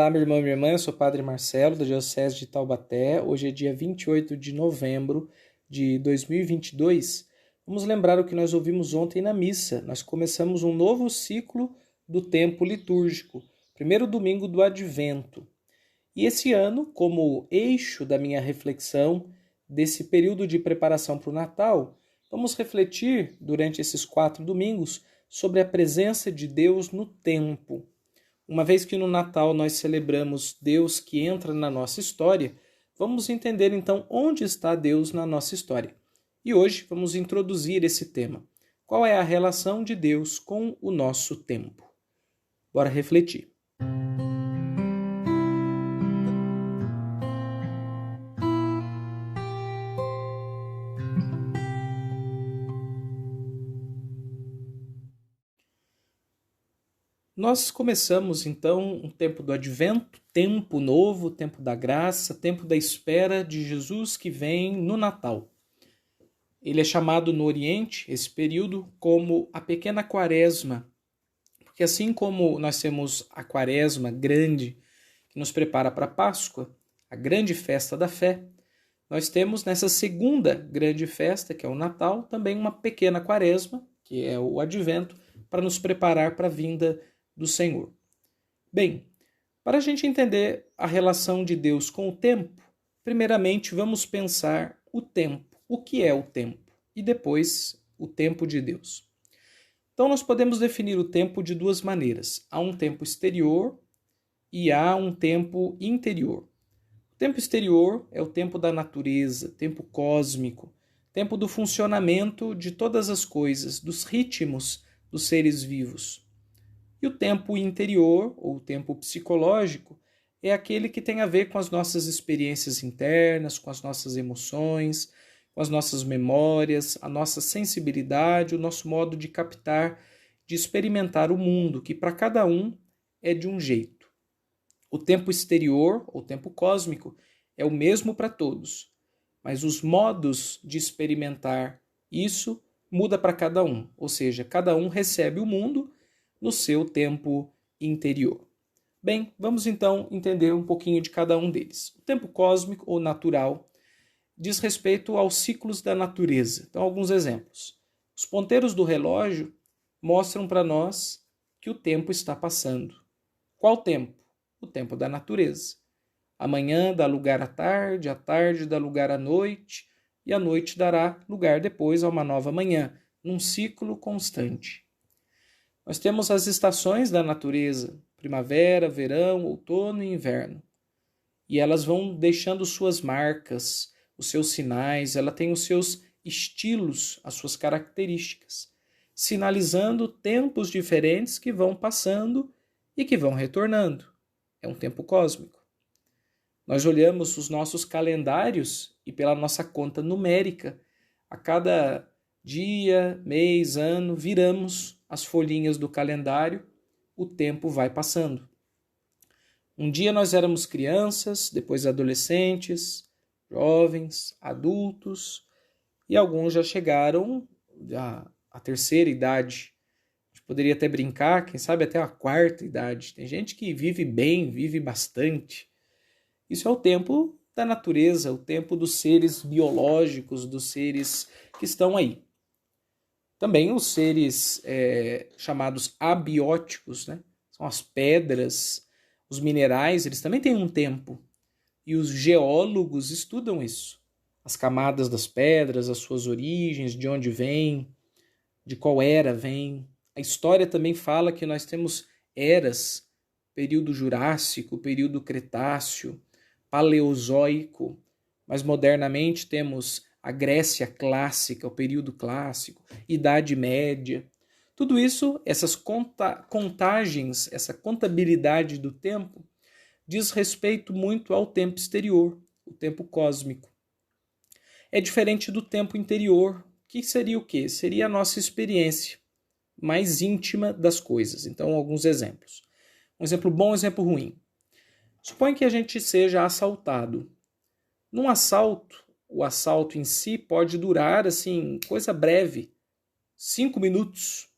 Olá, meu irmão e minha irmã, eu sou o Padre Marcelo, da Diocese de Taubaté. Hoje é dia 28 de novembro de 2022. Vamos lembrar o que nós ouvimos ontem na missa. Nós começamos um novo ciclo do tempo litúrgico, primeiro domingo do Advento. E esse ano, como eixo da minha reflexão desse período de preparação para o Natal, vamos refletir durante esses 4 domingos sobre a presença de Deus no tempo. Uma vez que no Natal nós celebramos Deus que entra na nossa história, vamos entender então onde está Deus na nossa história. E hoje vamos introduzir esse tema. Qual é a relação de Deus com o nosso tempo? Bora refletir. Nós começamos então um tempo do Advento, tempo novo, tempo da graça, tempo da espera de Jesus que vem no Natal. Ele é chamado no Oriente, esse período, como a pequena quaresma, porque assim como nós temos a quaresma grande, que nos prepara para a Páscoa, a grande festa da fé, nós temos nessa segunda grande festa, que é o Natal, também uma pequena quaresma, que é o Advento, para nos preparar para a vinda do Senhor. Bem, para a gente entender a relação de Deus com o tempo, primeiramente vamos pensar o tempo. O que é o tempo? E depois o tempo de Deus. Então nós podemos definir o tempo de duas maneiras. Há um tempo exterior e há um tempo interior. O tempo exterior é o tempo da natureza, tempo cósmico, tempo do funcionamento de todas as coisas, dos ritmos dos seres vivos. E o tempo interior, ou o tempo psicológico, é aquele que tem a ver com as nossas experiências internas, com as nossas emoções, com as nossas memórias, a nossa sensibilidade, o nosso modo de captar, de experimentar o mundo, que para cada um é de um jeito. O tempo exterior, ou tempo cósmico, é o mesmo para todos, mas os modos de experimentar isso muda para cada um, ou seja, cada um recebe o mundo no seu tempo interior. Bem, vamos então entender um pouquinho de cada um deles. O tempo cósmico ou natural diz respeito aos ciclos da natureza. Então, alguns exemplos. Os ponteiros do relógio mostram para nós que o tempo está passando. Qual tempo? O tempo da natureza. Amanhã dá lugar à tarde, a tarde dá lugar à noite, e a noite dará lugar depois a uma nova manhã, num ciclo constante. Nós temos as estações da natureza, primavera, verão, outono e inverno. E elas vão deixando suas marcas, os seus sinais, ela tem os seus estilos, as suas características, sinalizando tempos diferentes que vão passando e que vão retornando. É um tempo cósmico. Nós olhamos os nossos calendários e pela nossa conta numérica, a cada dia, mês, ano, viramos as folhinhas do calendário, o tempo vai passando. Um dia nós éramos crianças, depois adolescentes, jovens, adultos, e alguns já chegaram à terceira idade. A gente poderia até brincar, quem sabe até a quarta idade. Tem gente que vive bem, vive bastante. Isso é o tempo da natureza, o tempo dos seres biológicos, dos seres que estão aí. Também os seres chamados abióticos, né? São as pedras, os minerais, eles também têm um tempo. E os geólogos estudam isso. As camadas das pedras, as suas origens, de onde vêm, de qual era vem. A história também fala que nós temos eras, período Jurássico, período Cretáceo, Paleozoico, mas modernamente temos a Grécia clássica, o período clássico, Idade Média. Tudo isso, essas contagens, essa contabilidade do tempo, diz respeito muito ao tempo exterior, o tempo cósmico. É diferente do tempo interior, que seria o quê? Seria a nossa experiência mais íntima das coisas. Então, alguns exemplos. Um exemplo bom, um exemplo ruim. Suponha que a gente seja assaltado. Num assalto, o assalto em si pode durar, assim, coisa breve, 5 minutos.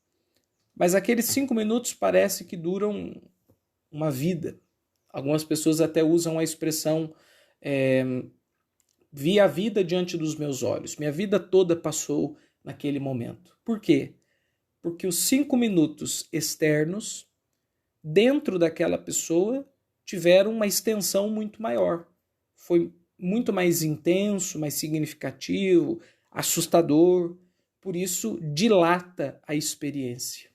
Mas aqueles 5 minutos parece que duram uma vida. Algumas pessoas até usam a expressão vi a vida diante dos meus olhos. Minha vida toda passou naquele momento. Por quê? Porque os 5 minutos externos, dentro daquela pessoa, tiveram uma extensão muito maior. Foi muito mais intenso, mais significativo, assustador. Por isso, dilata a experiência.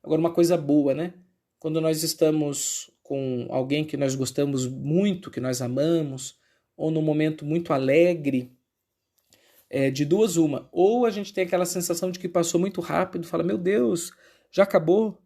Agora, uma coisa boa, né? Quando nós estamos com alguém que nós gostamos muito, que nós amamos, ou num momento muito alegre, de duas uma. Ou a gente tem aquela sensação de que passou muito rápido, fala, meu Deus, já acabou?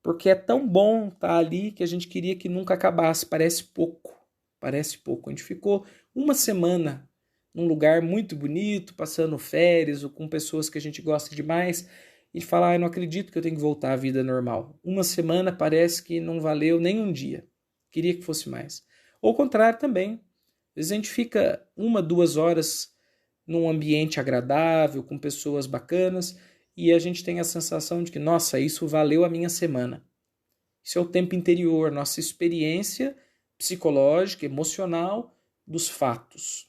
Porque é tão bom estar ali que a gente queria que nunca acabasse. Parece pouco. Parece pouco. A gente ficou uma semana num lugar muito bonito, passando férias, ou com pessoas que a gente gosta demais, e fala, eu não acredito que eu tenho que voltar à vida normal. Uma semana parece que não valeu nem um dia. Queria que fosse mais. Ou o contrário também. Às vezes a gente fica 1, 2 horas num ambiente agradável, com pessoas bacanas, e a gente tem a sensação de que, nossa, isso valeu a minha semana. Isso é o tempo interior, nossa experiência psicológica, emocional dos fatos.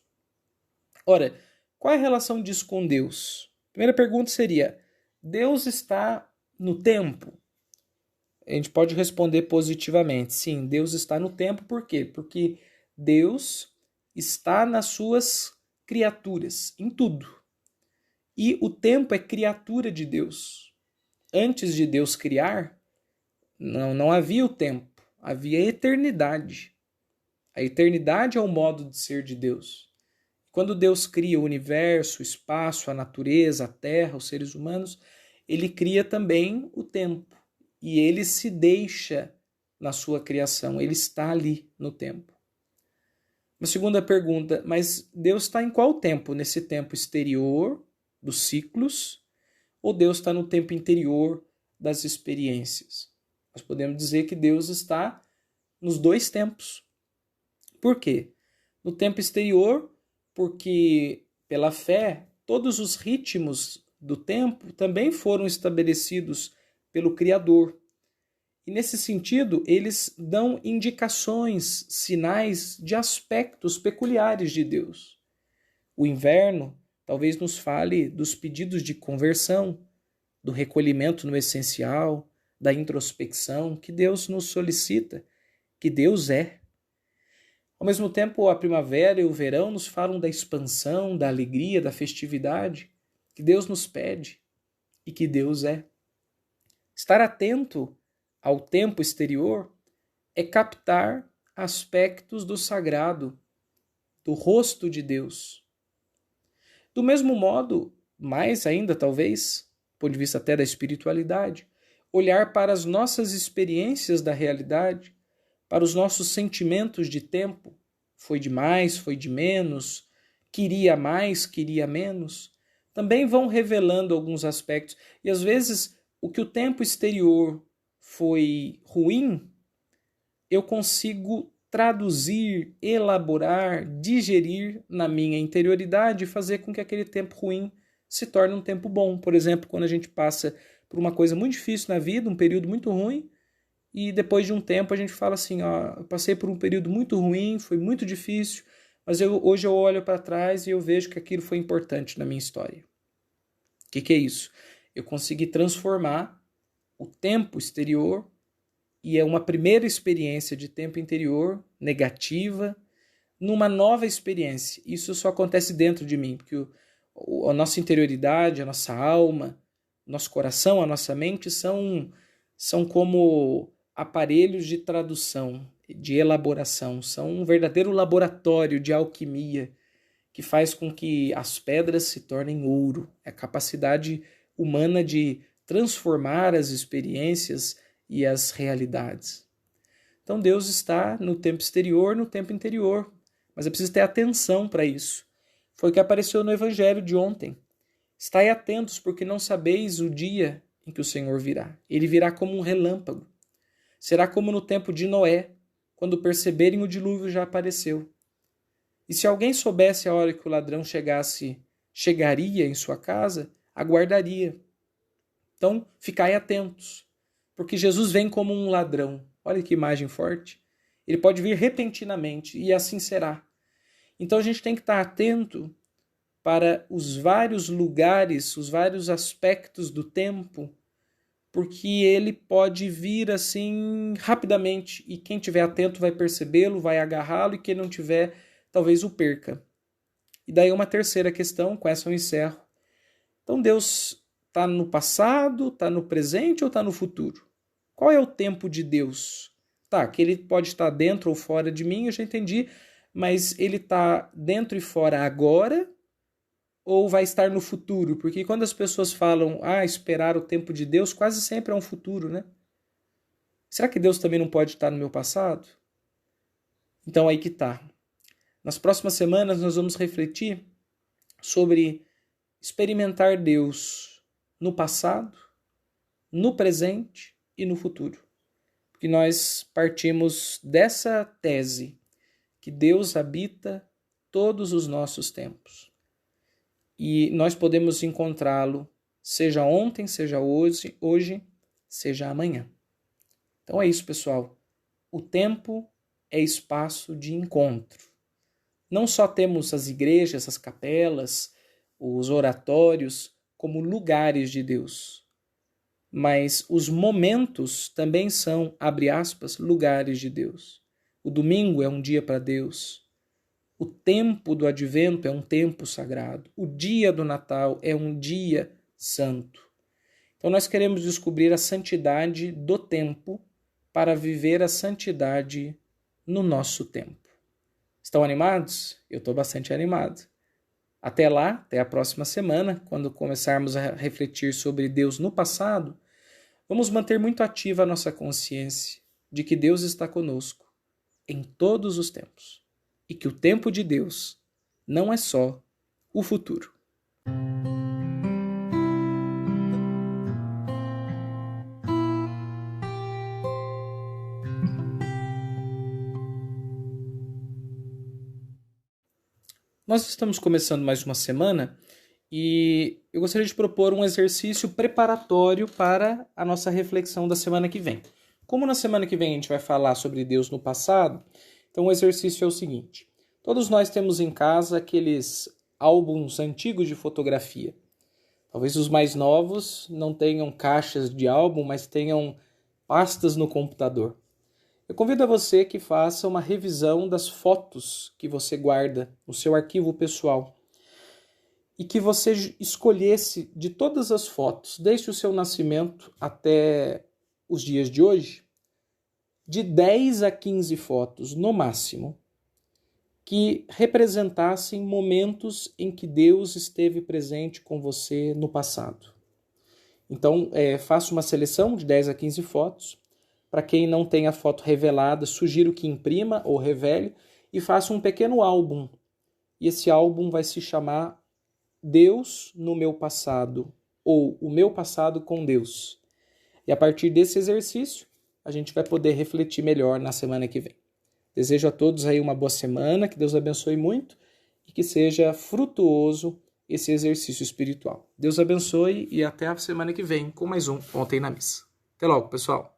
Ora, qual é a relação disso com Deus? A primeira pergunta seria, Deus está no tempo? A gente pode responder positivamente, sim, Deus está no tempo, por quê? Porque Deus está nas suas criaturas, em tudo. E o tempo é criatura de Deus. Antes de Deus criar, não havia o tempo, havia a eternidade. A eternidade é o modo de ser de Deus. Quando Deus cria o universo, o espaço, a natureza, a terra, os seres humanos, ele cria também o tempo. E ele se deixa na sua criação, ele está ali no tempo. Uma segunda pergunta, mas Deus está em qual tempo? Nesse tempo exterior dos ciclos ou Deus está no tempo interior das experiências? Nós podemos dizer que Deus está nos dois tempos. Por quê? No tempo exterior, porque pela fé, todos os ritmos do tempo também foram estabelecidos pelo Criador. E nesse sentido, eles dão indicações, sinais de aspectos peculiares de Deus. O inverno talvez nos fale dos pedidos de conversão, do recolhimento no essencial, da introspecção que Deus nos solicita, que Deus é. Ao mesmo tempo, a primavera e o verão nos falam da expansão, da alegria, da festividade, que Deus nos pede e que Deus é. Estar atento ao tempo exterior é captar aspectos do sagrado, do rosto de Deus. Do mesmo modo, mais ainda talvez, do ponto de vista até da espiritualidade, olhar para as nossas experiências da realidade, para os nossos sentimentos de tempo, foi de mais, foi de menos, queria mais, queria menos, também vão revelando alguns aspectos. E às vezes o que o tempo exterior foi ruim, eu consigo traduzir, elaborar, digerir na minha interioridade e fazer com que aquele tempo ruim se torne um tempo bom. Por exemplo, quando a gente passa por uma coisa muito difícil na vida, um período muito ruim, e depois de um tempo a gente fala assim, ó, eu passei por um período muito ruim, foi muito difícil, mas hoje eu olho para trás e eu vejo que aquilo foi importante na minha história. O que é isso? Eu consegui transformar o tempo exterior, e é uma primeira experiência de tempo interior negativa, numa nova experiência. Isso só acontece dentro de mim, porque a nossa interioridade, a nossa alma, nosso coração, a nossa mente são como aparelhos de tradução, de elaboração, são um verdadeiro laboratório de alquimia que faz com que as pedras se tornem ouro. É a capacidade humana de transformar as experiências e as realidades. Então Deus está no tempo exterior, no tempo interior, mas é preciso ter atenção para isso. Foi o que apareceu no Evangelho de ontem. Estai atentos, porque não sabeis o dia em que o Senhor virá. Ele virá como um relâmpago. Será como no tempo de Noé, quando perceberem o dilúvio já apareceu. E se alguém soubesse a hora que o ladrão chegaria em sua casa, aguardaria. Então, ficai atentos, porque Jesus vem como um ladrão. Olha que imagem forte. Ele pode vir repentinamente e assim será. Então a gente tem que estar atento para os vários lugares, os vários aspectos do tempo, porque ele pode vir assim rapidamente e quem estiver atento vai percebê-lo, vai agarrá-lo e quem não tiver talvez o perca. E daí uma terceira questão, com essa eu encerro. Então Deus está no passado, está no presente ou está no futuro? Qual é o tempo de Deus? Tá, que ele pode estar dentro ou fora de mim, eu já entendi, mas ele está dentro e fora agora ou vai estar no futuro? Porque quando as pessoas falam, esperar o tempo de Deus, quase sempre é um futuro, né? Será que Deus também não pode estar no meu passado? Então aí que tá. Nas próximas semanas nós vamos refletir sobre experimentar Deus no passado, no presente e no futuro. Porque nós partimos dessa tese que Deus habita todos os nossos tempos. E nós podemos encontrá-lo, seja ontem, seja hoje, seja amanhã. Então é isso, pessoal. O tempo é espaço de encontro. Não só temos as igrejas, as capelas, os oratórios como lugares de Deus, mas os momentos também são, abre aspas, lugares de Deus. O domingo é um dia para Deus. O tempo do advento é um tempo sagrado. O dia do Natal é um dia santo. Então nós queremos descobrir a santidade do tempo para viver a santidade no nosso tempo. Estão animados? Eu estou bastante animado. Até lá, até a próxima semana, quando começarmos a refletir sobre Deus no passado, vamos manter muito ativa a nossa consciência de que Deus está conosco em todos os tempos e que o tempo de Deus não é só o futuro. Nós estamos começando mais uma semana e eu gostaria de propor um exercício preparatório para a nossa reflexão da semana que vem. Como na semana que vem a gente vai falar sobre Deus no passado, então o exercício é o seguinte. Todos nós temos em casa aqueles álbuns antigos de fotografia. Talvez os mais novos não tenham caixas de álbum, mas tenham pastas no computador. Eu convido a você que faça uma revisão das fotos que você guarda no seu arquivo pessoal e que você escolhesse de todas as fotos, desde o seu nascimento até os dias de hoje, de 10 a 15 fotos, no máximo, que representassem momentos em que Deus esteve presente com você no passado. Então, faça uma seleção de 10 a 15 fotos. Para quem não tem a foto revelada, sugiro que imprima ou revele e faça um pequeno álbum. E esse álbum vai se chamar Deus no meu passado ou O meu passado com Deus. E a partir desse exercício, a gente vai poder refletir melhor na semana que vem. Desejo a todos aí uma boa semana, que Deus abençoe muito e que seja frutuoso esse exercício espiritual. Deus abençoe e até a semana que vem com mais um Ontem na Missa. Até logo, pessoal!